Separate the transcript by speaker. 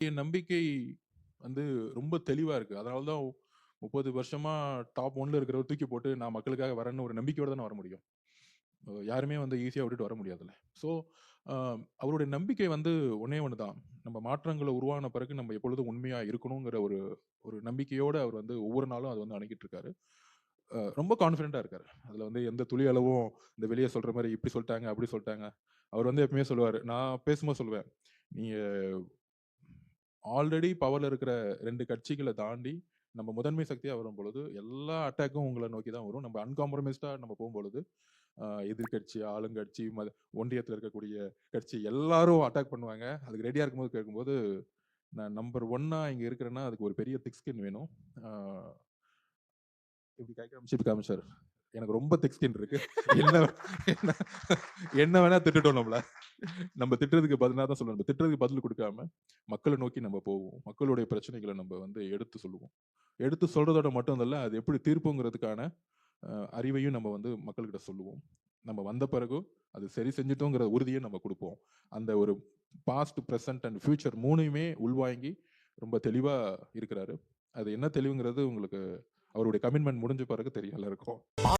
Speaker 1: என் நம்பிக்கை வந்து ரொம்ப தெளிவா இருக்கு. அதனால தான் 30 வருஷமா டாப் 1ல இருக்கிறவர தூக்கி போட்டு நான் மக்களுக்காக வரேன்னு ஒரு நம்பிக்கையோட தானே வர முடியும். யாருமே வந்து ஈஸியா விட்டுட்டு வர முடியாதுல்ல. ஸோ, அ அவருடைய நம்பிக்கை வந்து ஒண்ணே ஒண்ணு தான். நம்ம மாற்றங்கள உருவான பிறகு நம்ம எப்பொழுதும் உண்மையா இருக்கணுங்கிற ஒரு ஒரு நம்பிக்கையோட அவர் வந்து ஒவ்வொரு நாளும் அத வந்து அணுகிட்டு இருக்காரு. ரொம்ப கான்ஃபிடென்ட்டா இருக்காரு. அதுல வந்து எந்த துளி அளவும் இந்த வெளிய சொல்ற மாரி இப்படி சொல்ட்டாங்க, அப்படி சொல்ட்டாங்க. அவர் வந்து எப்பவுமே சொல்லுவாரு. நான் பேசும்போது சொல்லுவேன். நீங்க ஆல்ரெடி பவர்ல இருக்கிற 2 கட்சிகள தாண்டி, நம்ம முதன்மை சக்தியா வரும்பொழுது, எல்லா அட்டாக்கும் உங்கள நோக்கி தான் வரும். நம்ம அன்காம்ப்ரமைஸ்டா நம்ம போம்பொழுது, எதிர்க்கட்சி, ஆளுங்கட்சி, ஒன்றியத்தில இருக்கக்கூடிய கட்சி எல்லாரும் அட்டாக் பண்ணுவாங்க. அதுக்கு ரெடியா இருக்கும்போது கேட்கும்போது, நான் நம்பர் 1 இங்க இருக்கிறேன்னா, அதுக்கு ஒரு பெரிய திக் ஸ்கின் வேணும். ஆ இப்டி கை காமிச்சு இப்டி காமிச்சாரு. எனக்கு ரொம்ப திக் ஸ்கின் இருக்கு. என்ன என்ன என்ன வேணா திட்டட்டும் நம்மள. நம்ம திட்டுறதுக்கு பதிலா தான் சொல்லணும். நம்ம திட்டுறதுக்கு பதில் குடுக்காம, மக்கள நோக்கி நம்ம போவோம். மக்களுடைய பிரச்சனைகள நம்ம வந்து எடுத்து சொல்லுவோம். எடுத்து சொல்றதோட மட்டும் இல்ல, அது எப்படி தீர்ப்போங்கிறதுக்கான அறிவையும் நம்ம வந்து மக்கள்கிட்ட சொல்லுவோம். நம்ம வந்த பிறகு அது சரி செஞ்சுட்டோங்கிற உறுதிய நம்ம குடுப்போம். அந்த ஒரு பாஸ்ட், பிரசன்ட் அண்ட் ஃபியூச்சர் 3யுமே உள்வாங்கி ரொம்ப தெளிவா இருக்கிறாரு. அது என்ன தெளிவுங்கிறது உங்களுக்கு அவருடைய கமிட்மென்ட் முடிஞ்ச பிறகு தெரியும் எல்லாருக்கும்.